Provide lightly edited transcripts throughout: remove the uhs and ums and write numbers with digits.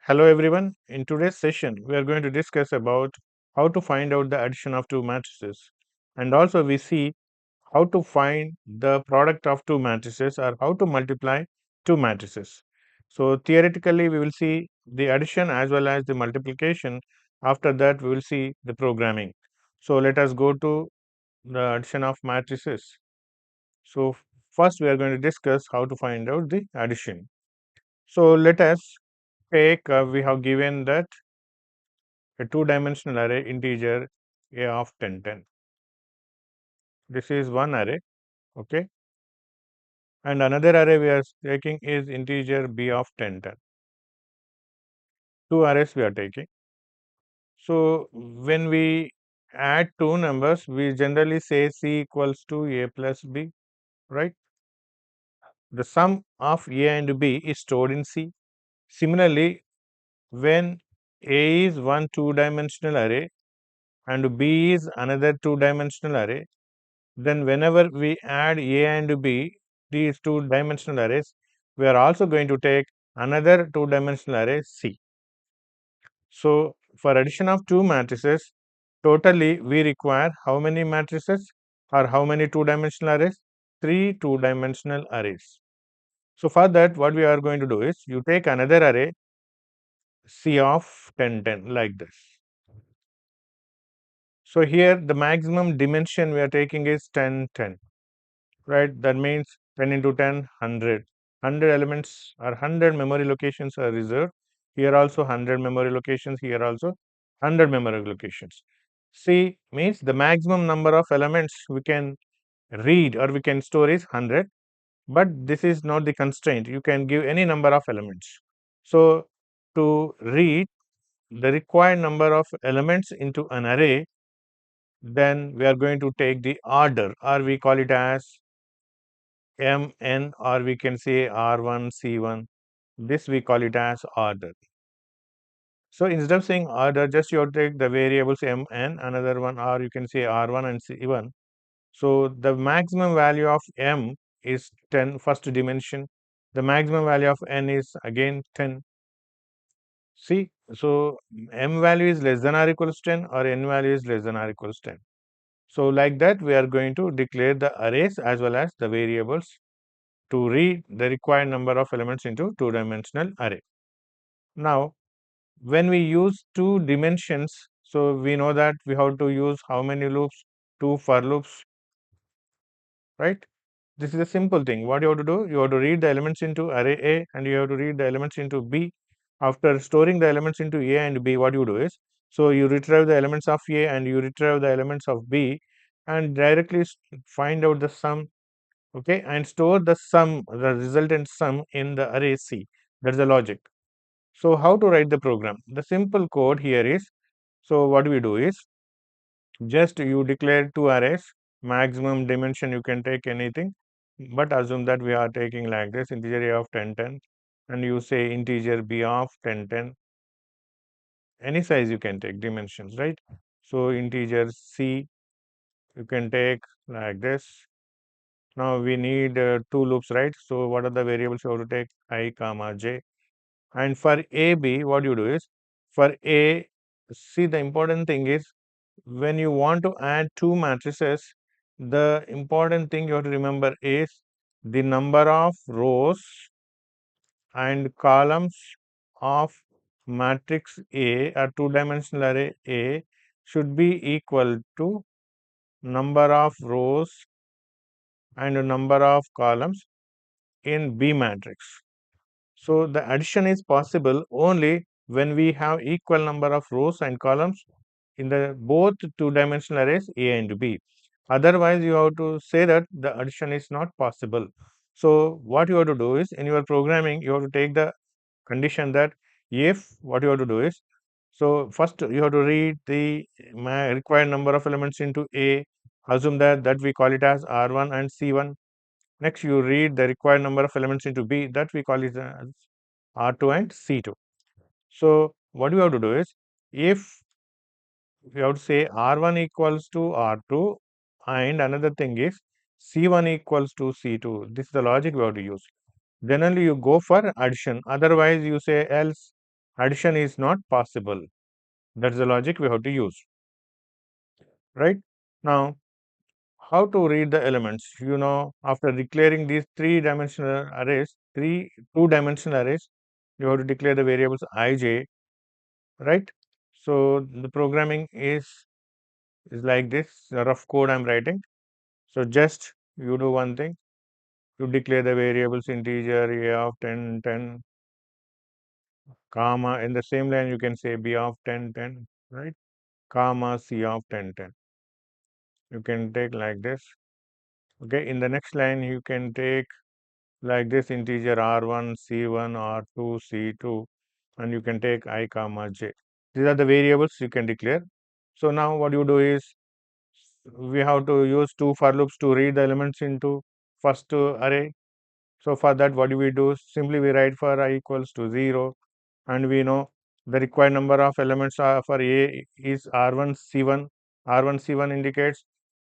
Hello everyone. In today's session, we are going to discuss about how to find out the addition of two matrices, and also we see how to find the product of two matrices or how to multiply two matrices. So theoretically, we will see the addition as well as the multiplication. After that, we will see the programming. So let us go to the addition of matrices. So first, we are going to discuss how to find out the addition. So let us take we have given that a two-dimensional array integer a of 10 10. This is one array, okay, and another array we are taking is integer b of 10 10. Two arrays we are taking. So when we add two numbers, we generally say c equals to a plus b, right? The sum of a and b is stored in c. Similarly, when a is one two-dimensional array and b is another two-dimensional array, then whenever we add a and b, these two-dimensional arrays, we are also going to take another two-dimensional array c. So for addition of two matrices, totally we require how many matrices or how many two-dimensional arrays? Three two-dimensional arrays. So for that, what we are going to do is you take another array c of 10 10 like this. So here the maximum dimension we are taking is 10 10. Right, that means 10 into 10 100. 100 elements or 100 memory locations are reserved. Here also 100 memory locations, here also 100 memory locations. C means the maximum number of elements we can read or we can store is 100, but this is not the constraint. You can give any number of elements. So to read the required number of elements into an array, then we are going to take the order, or we call it as mn, or we can say r1 c1. This we call it as order. So instead of saying order, just you have to take the variables mn, another one, or you can say r1 and c1. So the maximum value of m is 10, first dimension. The maximum value of n is again 10. See, so m value is less than or equals 10, or n value is less than or equals 10. So like that, we are going to declare the arrays as well as the variables to read the required number of elements into two-dimensional array. Now, when we use two dimensions, so we know that we have to use how many loops? Two for loops, right? This is a simple thing. What you have to do? You have to read the elements into array A and you have to read the elements into B. After storing the elements into A and B, what you do is, so you retrieve the elements of A and you retrieve the elements of B and directly find out the sum, okay, and store the sum, the resultant sum in the array C. That's the logic. So how to write the program? The simple code here is, so what we do is, just you declare two arrays, maximum dimension you can take anything, but assume that we are taking like this, integer a of 10 10, and you say integer b of 10 10. Any size you can take dimensions, right? So integer c you can take like this. Now we need two loops, right? So what are the variables you have to take? I comma j. And for a b, what you do is, for a, see, the important thing is, when you want to add two matrices, the important thing you have to remember is the number of rows and columns of matrix A, or two-dimensional array A, should be equal to number of rows and number of columns in B matrix. So the addition is possible only when we have equal number of rows and columns in the both two-dimensional arrays A and B. Otherwise, you have to say that the addition is not possible. So what you have to do is, in your programming, you have to take the condition that if, what you have to do is, so first you have to read the required number of elements into A, assume that we call it as R1 and C1. Next, you read the required number of elements into B, that we call it as R2 and C2. So what you have to do is, if you have to say R1 equals to R2, and another thing is C1 equals to C2. This is the logic we have to use. Then only you go for addition. Otherwise, you say else. addition is not possible. That's the logic we have to use, right? Now, how to read the elements? After declaring these three-dimensional arrays, two-dimensional arrays, you have to declare the variables ij, right? So the programming is like this, a rough code I'm writing. So just you do one thing, you declare the variables integer a of 10, 10, comma, in the same line you can say b of 10, 10, right? Comma c of 10, 10. You can take like this. Okay, in the next line you can take like this integer r1, c1, r2, c2, and you can take I comma j. These are the variables you can declare. So now what you do is we have to use two for loops to read the elements into first array. So for that, what do we do? Simply we write for I equals to 0, and we know the required number of elements are for A is R1 C1. R1 C1 indicates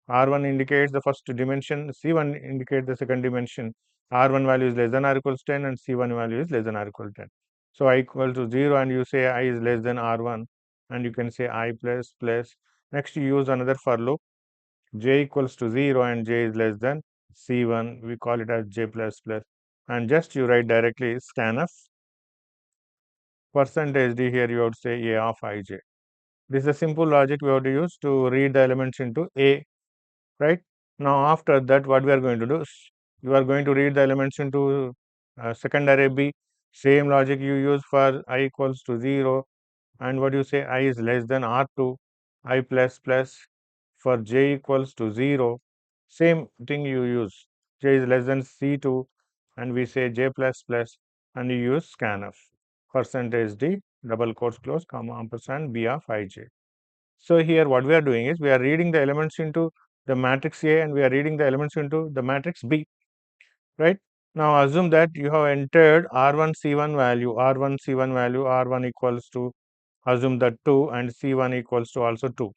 R1 indicates the first dimension, C1 indicates the second dimension. R1 value is less than or equals 10 and C1 value is less than or equal 10. So I equal to 0 and you say I is less than R1 and you can say I plus plus. Next you use another for loop, j equals to 0 and j is less than C1. We call it as j plus plus. And just you write directly scanf percentage d, here you have to say a of ij. This is a simple logic we have to use to read the elements into A, right? Now after that, what we are going to do is you are going to read the elements into second array B. Same logic you use for I equals to 0, and what you say I is less than R2, I plus plus. For j equals to 0, same thing you use, j is less than C2 and we say j plus plus, and you use scanf percentage d double quotes close comma ampersand b of ij. So here what we are doing is we are reading the elements into the matrix A and we are reading the elements into the matrix B, right? Now assume that you have entered R1 C1 value, R1 C1 value, R1 equals to, assume that 2 and C1 equals to also 2.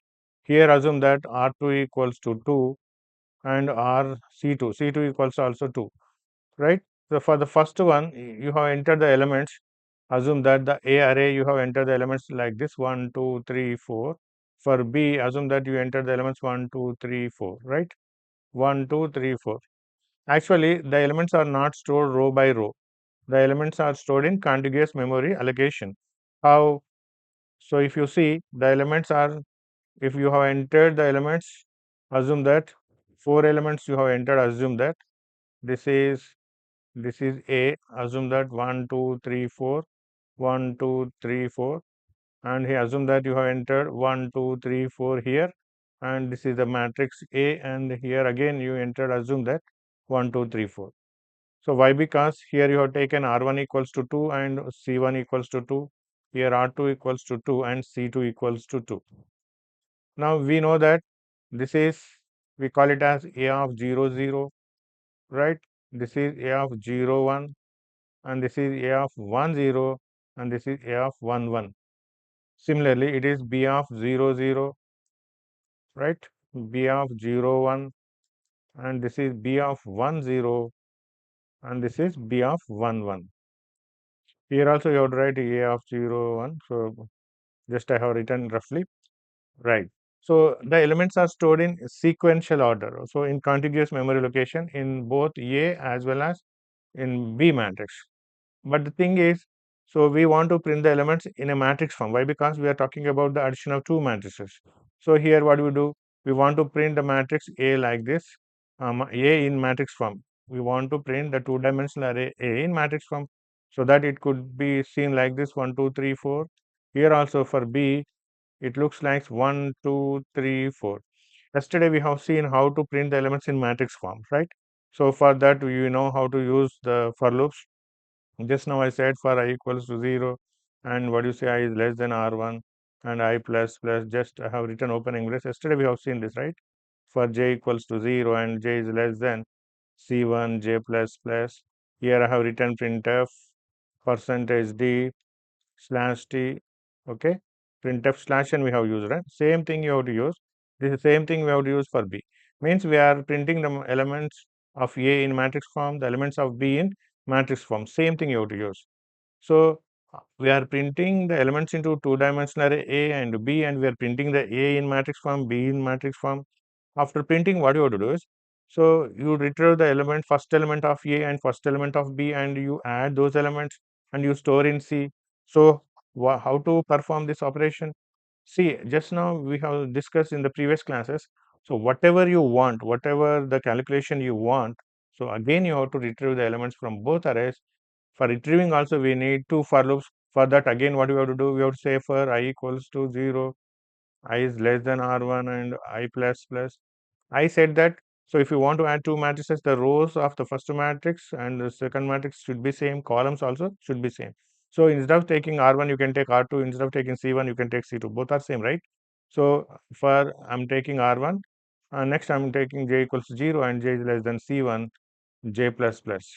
Here assume that R2 equals to 2 and RC2, C2 equals to also 2, right? So for the first one, you have entered the elements. Assume that the A array you have entered the elements like this 1, 2, 3, 4. For B, assume that you enter the elements 1, 2, 3, 4, right? 1, 2, 3, 4. Actually, the elements are not stored row by row. The elements are stored in contiguous memory allocation. How? So if you see the elements are, if you have entered the elements, assume that 4 elements you have entered, assume that this is A, assume that 1, 2, 3, 4, 1, 2, 3, 4, and he assume that you have entered 1, 2, 3, 4 here, and this is the matrix A, and here again you entered, assume that 1, 2, 3, 4. So why? Because here you have taken R1 equals to 2 and C1 equals to 2, here R2 equals to 2 and C2 equals to 2. Now we know that this is, we call it as A of 0, 0, right? This is A of 0, 1, and this is A of 1, 0, and this is A of 1, 1. Similarly, it is B of 0, 0, right? B of 0, 1, and this is B of 1, 0, and this is B of 1, 1. Here also you have to write A of 0, 1. So just I have written roughly, right? So the elements are stored in sequential order. So in contiguous memory location in both A as well as in B matrix. But the thing is, so we want to print the elements in a matrix form. Why? Because we are talking about the addition of two matrices. So here what we do, we want to print the matrix A like this, A in matrix form. We want to print the two-dimensional array A in matrix form, so that it could be seen like this 1, 2, 3, 4. Here also for B, it looks like 1, 2, 3, 4. Yesterday we have seen how to print the elements in matrix form, right? So for that you know how to use the for loops. Just now I said for I equals to 0, and what you say I is less than R1 and I plus plus, just I have written opening brace. Yesterday we have seen this, right? For j equals to 0 and j is less than C1 j plus plus. Here I have written printf percentage d slash t, okay? Printf slash and we have used, right? Same thing you have to use. This is the same thing we have to use for B. Means we are printing the elements of A in matrix form, the elements of B in matrix form. Same thing you have to use. So we are printing the elements into two-dimensional array A and B, and we are printing the A in matrix form, B in matrix form. After printing, what you have to do is, so you retrieve the element, first element of A and first element of B, and you add those elements and you store in C. So how to perform this operation? See, just now we have discussed in the previous classes. So whatever you want, whatever the calculation you want, so again you have to retrieve the elements from both arrays. For retrieving also we need two for loops. For that, again what we have to do, we have to say for I equals to 0, I is less than R1 and I plus plus. I said that, so if you want to add two matrices, the rows of the first matrix and the second matrix should be same, columns also should be same. So instead of taking R1, you can take R2, instead of taking C1, you can take C2, both are same, right? So for I'm taking R1, next I'm taking J equals 0 and J is less than C1, J plus plus.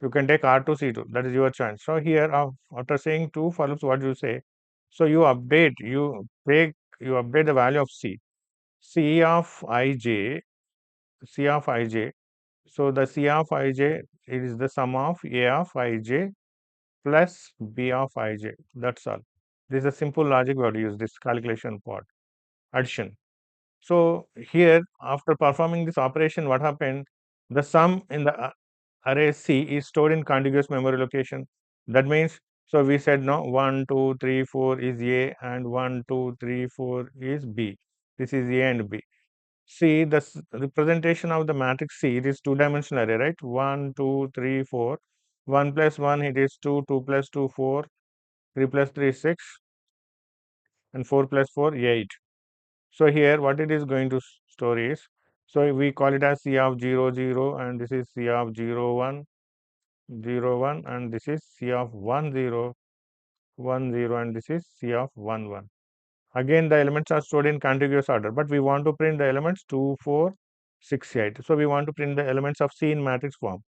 You can take R2, C2, that is your choice. So here, after saying two for loops, what do you say? So you update, you update the value of C. C of ij, C of ij. So the C of ij is the sum of A of ij plus B of ij. That's all. This is a simple logic we have to use this calculation part, addition. So here, after performing this operation, what happened? The sum in the array C is stored in contiguous memory location. That means, so we said no, 1, 2, 3, 4 is A and 1, 2, 3, 4 is B. This is A and B. See, the representation of the matrix C, it is two-dimensional array, right? 1, 2, 3, 4. 1 plus 1, it is 2, 2 plus 2, 4, 3 plus 3, 6, and 4 plus 4, 8. So here, what it is going to store is, so we call it as C of 0, 0, and this is C of 0, 1, 0, 1, and this is C of 1, 0, 1, 0, and this is C of 1, 1. Again, the elements are stored in contiguous order, but we want to print the elements 2, 4, 6, 8. So we want to print the elements of C in matrix form.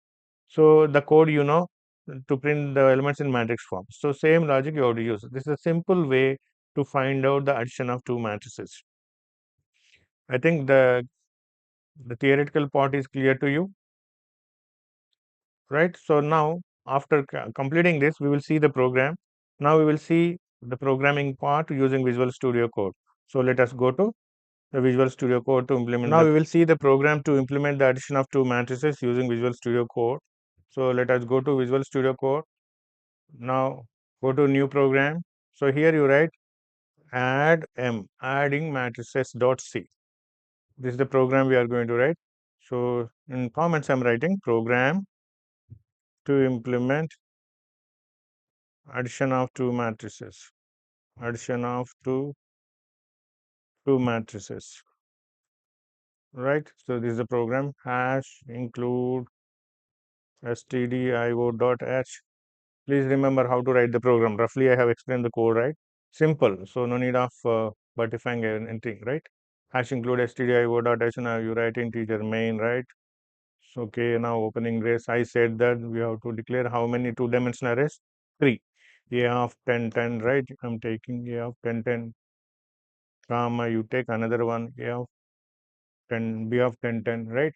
So the code to print the elements in matrix form. So same logic you have to use. This is a simple way to find out the addition of two matrices. I think the theoretical part is clear to you, right? So now after completing this, we will see the program. Now we will see the programming part using Visual Studio Code. So let us go to the Visual Studio Code to implement. Now we will see the program to implement the addition of two matrices using Visual Studio Code. So let us go to Visual Studio Code. Now go to new program. So here you write adding matrices dot C. This is the program we are going to write. So in comments I'm writing program to implement addition of two matrices. Addition of two matrices. Right. So this is the program hash include stdio.h. Please remember how to write the program. Roughly, I have explained the code, right? Simple. So no need of modifying anything, right? Hash include stdio.h. Now you write integer main, right? So okay, now opening brace. I said that we have to declare how many two-dimensional arrays? 3. A of 10, 10, right? I'm taking A of 10, 10, comma, you take another one, A of 10, B of 10, 10, right?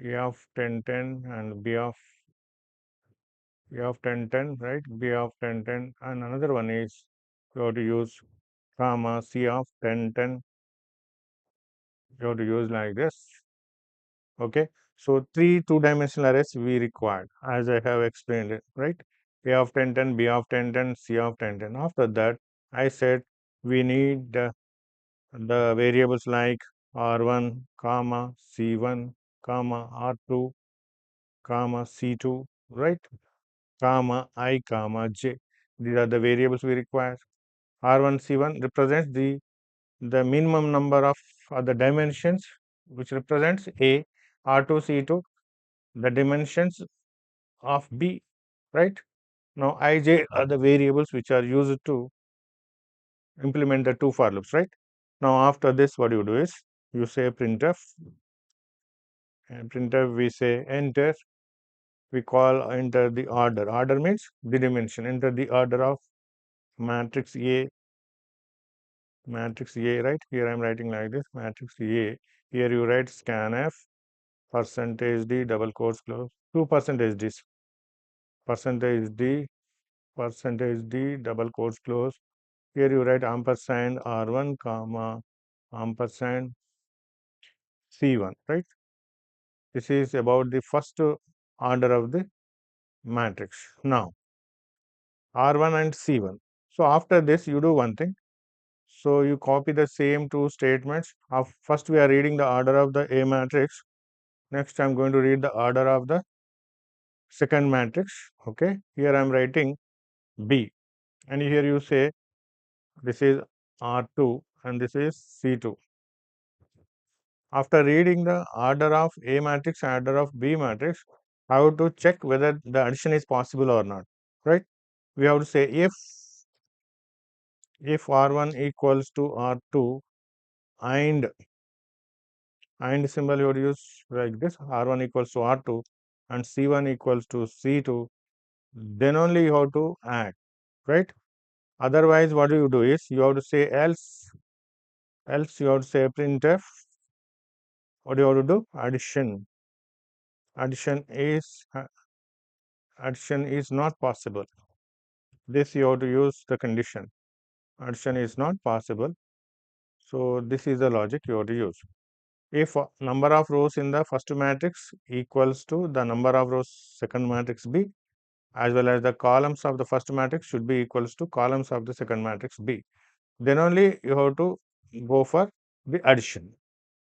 A of 10, 10, and B of 10, 10, right? B of 10, 10, and another one is you have to use comma C of 10, 10. You have to use like this. Okay. So three two-dimensional arrays we required, as I have explained it, right? A of 10, 10, B of 10, 10, C of 10, 10. After that, I said we need the variables like R1, comma C1, comma R2, comma C2, right? Comma I, comma J. These are the variables we require. R1, C1 represents the minimum number of the dimensions, which represents A. R2, C2, the dimensions of B, right? Now Ij are the variables which are used to implement the two for loops, right? Now after this, what you do is you say printf, and printf we say enter. We call enter the order. Order means the dimension. Enter the order of matrix A, right? Here I'm writing like this, matrix A. Here you write scanf, percentage D, double quotes close, 2% is this. percentage D, double quotes close. Here you write ampersand R1, comma, ampersand C1, right? This is about the first order of the matrix. Now, R1 and C1. So after this, you do one thing. So you copy the same two statements. First, we are reading the order of the A matrix. Next, I'm going to read the order of the second matrix. Okay, here I'm writing B, and here you say this is R2 and this is C2. After reading the order of A matrix and order of B matrix, I have to check whether the addition is possible or not, right? We have to say if R1 equals to R2 and symbol you would use like this, R1 equals to R2 and C1 equals to C2, then only you have to add, right? Otherwise, what you do is you have to say else you have to say printf. What you have to do? Addition. Addition is not possible. This you have to use the condition. Addition is not possible. So this is the logic you have to use. If number of rows in the first matrix equals to the number of rows second matrix B, as well as the columns of the first matrix should be equals to columns of the second matrix B, then only you have to go for the addition.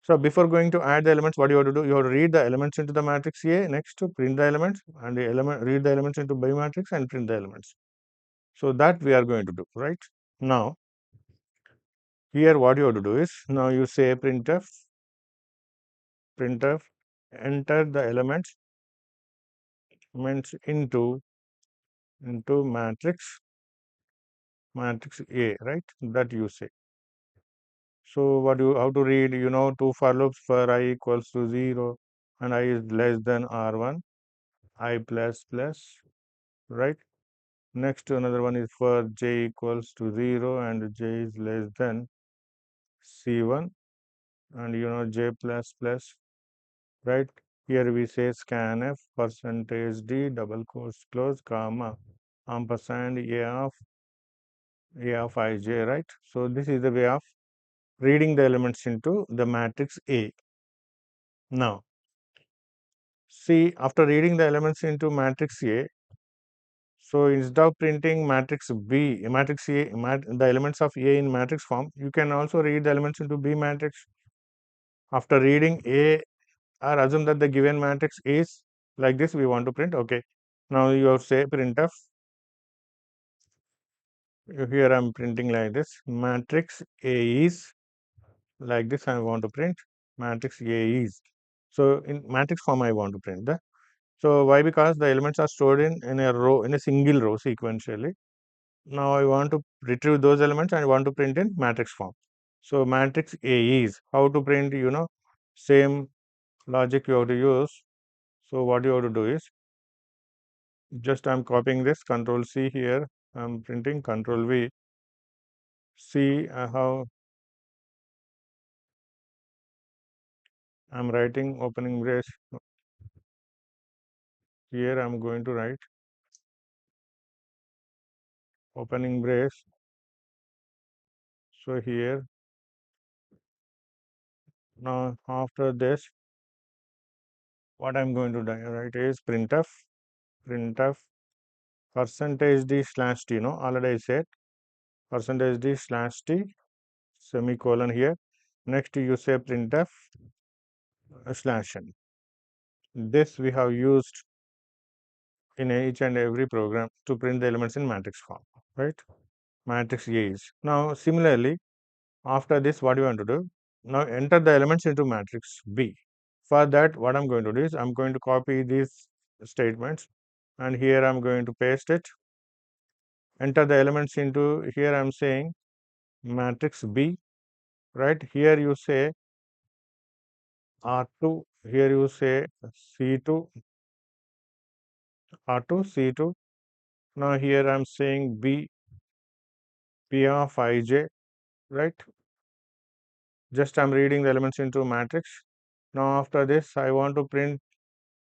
So before going to add the elements, what you have to do? You have to read the elements into the matrix A, next to print the elements, and read the elements into B matrix and print the elements. So that we are going to do, right? Now, here what you have to do is, now you say printf, enter the elements into matrix A, right? That you say. So what you have to read, two for loops for I equals to 0 and I is less than R1, I plus plus, right? Next another one is for j equals to 0 and j is less than C1 and j plus plus, right? Here we say scanf percentage D double quotes close comma ampersand A of ij, right? So this is the way of reading the elements into the matrix A. Now, see, after reading the elements into matrix A, so instead of printing matrix B, matrix A, the elements of A in matrix form, you can also read the elements into B matrix. After reading A, or assume that the given matrix is like this, we want to print. Okay, now you have to say printf. Here I am printing like this. Matrix A is like this. I want to print matrix A is. So in matrix form, I want to print that. So why? Because the elements are stored in a row, in a single row sequentially. Now I want to retrieve those elements and I want to print in matrix form. So matrix A is how to print, same logic you have to use. So what you have to do is just I'm copying this, Control C here. I'm printing Control V. See how I'm writing opening brace. Here I'm going to write opening brace. So here now after this, what I'm going to write is printf percentage D slash T. Already I said percentage D slash T semicolon here. Next you say printf slash n. This we have used in each and every program to print the elements in matrix form, right? Matrix A is. Now similarly, after this, what you want to do? Now enter the elements into matrix B. For that, what I'm going to do is I'm going to copy these statements and here I'm going to paste it. Enter the elements into, here I'm saying matrix B, right? Here you say R2, here you say C2, R2, C2. Now here I'm saying P of ij, right? Just I'm reading the elements into matrix. Now after this, I want to print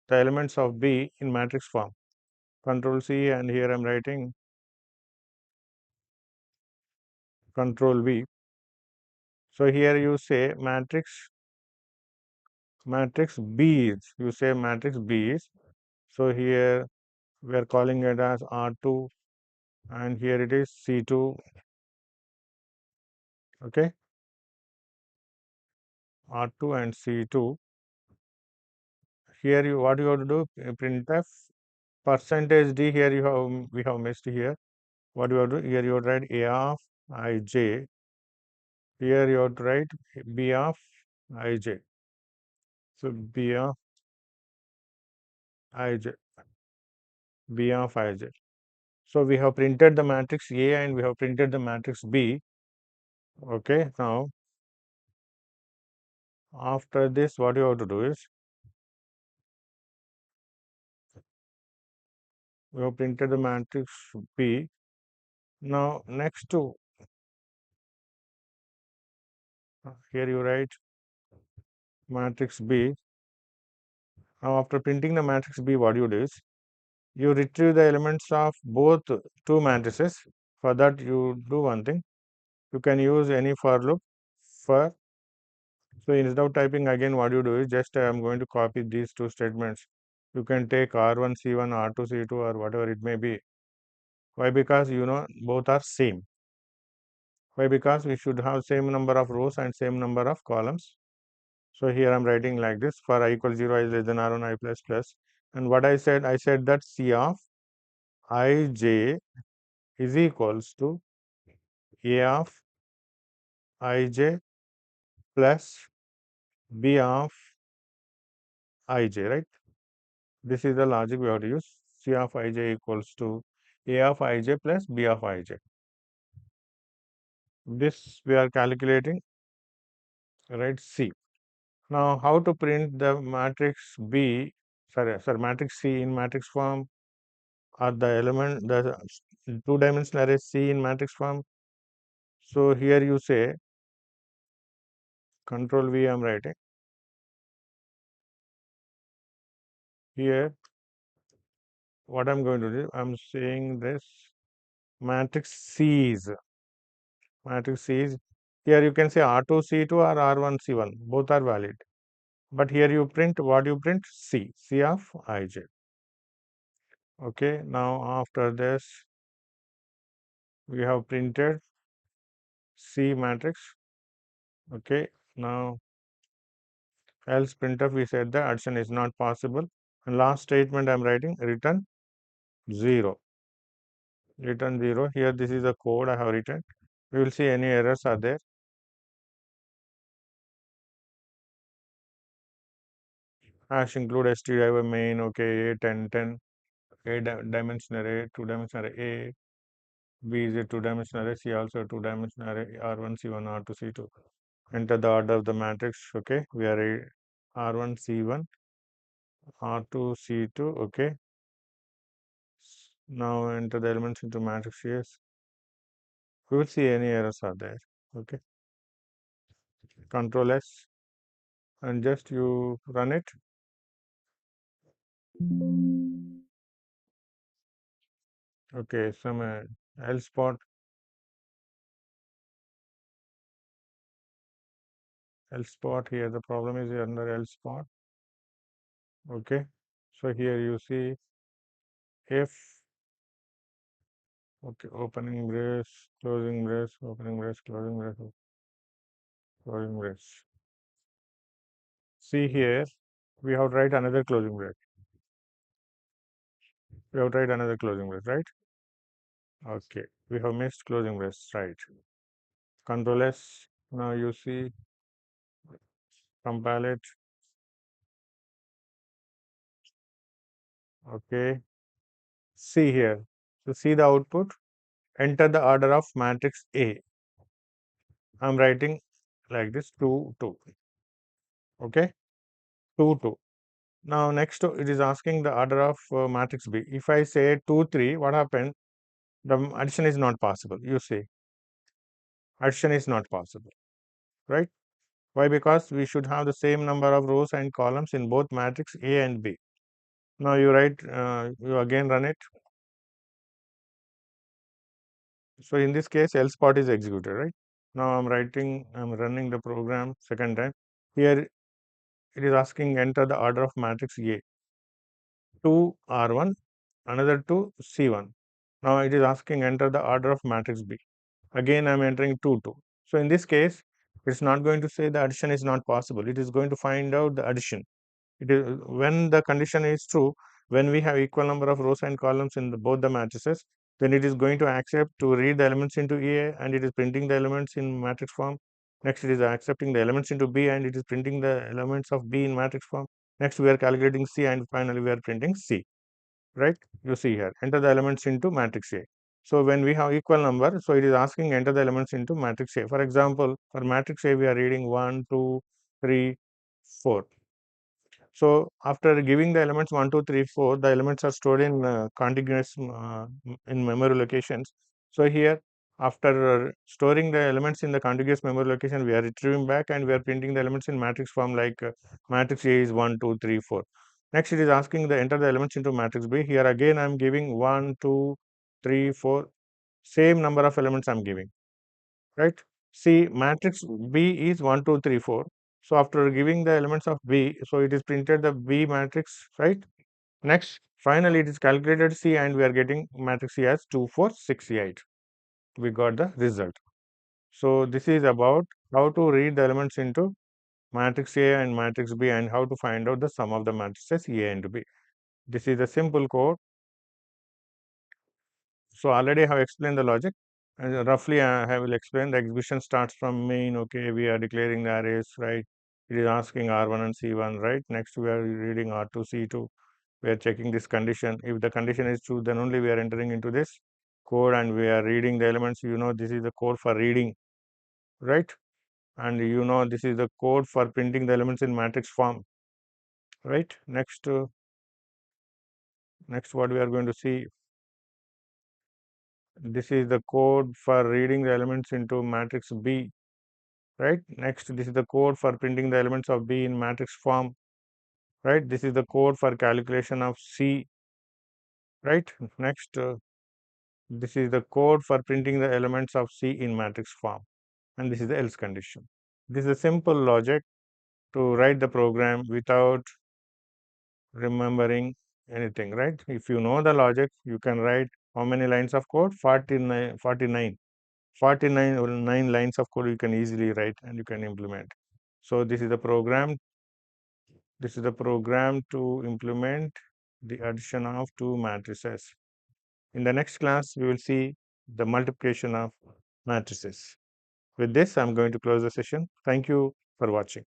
the elements of B in matrix form. Control C, and here I'm writing Control V. So here you say matrix B is, you say matrix B is. So here we are calling it as R2, and here it is C2. Okay, R2 and C2. Here you, what you have to do, printf percentage D. Here you have, we have missed here. What you have to do, here you have to write A of ij. Here you have to write B of ij. So B of ij, B of ij. So we have printed the matrix A and we have printed the matrix B. Okay, now after this, what you have to do is, we have printed the matrix B. Now next to, here you write matrix B. Now after printing the matrix B, what you do is, you retrieve the elements of both two matrices. For that, you do one thing. You can use any for loop for. So instead of typing again, what you do is just I am going to copy these two statements. You can take R1 C1, R2 C2, or whatever it may be. Why? Because you know both are same. Why? Because we should have same number of rows and same number of columns. So here I'm writing like this: for I equals 0, I is less than R1, I plus plus. And what I said that C of ij is equals to A of ij plus B of ij, right? This is the logic we have to use. C of ij equals to A of ij plus B of ij. This we are calculating, right? C. Now, how to print the matrix B, matrix C in matrix form, or the element, the two-dimensional array C in matrix form? So here you say Control V, I'm writing. Here, what I'm going to do, I'm saying this matrix C is, here you can say R2 C2 or R1 C1, both are valid. But here you print, what you print? C of ij. Okay, now after this, we have printed C matrix. Okay, now else printf, we said the addition is not possible. And last statement I'm writing return 0. Return 0. Here this is the code I have written. We will see any errors are there. Hash include stdio main. Okay, A1010, dimensional array, two-dimensional array, B is a two-dimensional array, C also a two-dimensional array, R1 C1 R2 C2. Enter the order of the matrix. Okay, we are a R1 C1 R2 C2. Okay, now enter the elements into matrix. Yes, we will see any errors are there. Okay, Control S, and just you run it. Okay, some else spot here. The problem is under else spot. Okay, so here you see if, okay, opening brace, closing brace, opening brace, closing brace, closing brace. See here, we have to write another closing brace. We have to write another closing brace, right? Okay, we have missed closing brace, right? Control S. Now you see, compile it. Okay, see here. So see the output. Enter the order of matrix A. I'm writing like this 2 2. Okay, 2 2. Now next it is asking the order of matrix B. If I say 2 3, what happened? The addition is not possible. You see, addition is not possible, right? Why? Because we should have the same number of rows and columns in both matrix A and B. Now you write, you again run it. So in this case, else part is executed, right? Now I'm running the program second time. Here it is asking enter the order of matrix A to R1, another to C1. Now it is asking enter the order of matrix B. Again, I'm entering 2, 2. So in this case, it's not going to say the addition is not possible. It is going to find out the addition. It is when the condition is true, when we have equal number of rows and columns in both the matrices, then it is going to accept to read the elements into A and it is printing the elements in matrix form. Next, it is accepting the elements into B and it is printing the elements of B in matrix form. Next, we are calculating C and finally we are printing C, right? You see here, enter the elements into matrix A. So when we have equal number, so it is asking enter the elements into matrix A. For example, for matrix A, we are reading 1, 2, 3, 4. So after giving the elements 1, 2, 3, 4, the elements are stored in contiguous in memory locations. So here, after storing the elements in the contiguous memory location, we are retrieving back and we are printing the elements in matrix form like matrix A is 1, 2, 3, 4. Next, it is asking the enter the elements into matrix B. Here again, I am giving 1, 2, 3, 4, same number of elements I am giving, right? See, matrix B is 1, 2, 3, 4. So after giving the elements of B, so it is printed the B matrix, right? Next, finally, it is calculated C and we are getting matrix C as 2, 4, 6, 8. We got the result. So this is about how to read the elements into matrix A and matrix B and how to find out the sum of the matrices A and B. This is a simple code. So already I have explained the logic. And roughly I will explain the execution starts from main. Okay, we are declaring the arrays, right? It is asking R1 and C1, right? Next we are reading R2, C2. We are checking this condition. If the condition is true, then only we are entering into this code and we are reading the elements. You know, this is the code for reading, right? And you know, this is the code for printing the elements in matrix form, right? Next what we are going to see, this is the code for reading the elements into matrix B, right? Next, this is the code for printing the elements of B in matrix form, right? This is the code for calculation of C, right? Next, this is the code for printing the elements of C in matrix form, and this is the else condition. This is a simple logic to write the program without remembering anything, right? If you know the logic, you can write how many lines of code? 49 or 9 lines of code you can easily write and you can implement. So this is the program. This is the program to implement the addition of two matrices. In the next class, we will see the multiplication of matrices. With this, I'm going to close the session. Thank you for watching.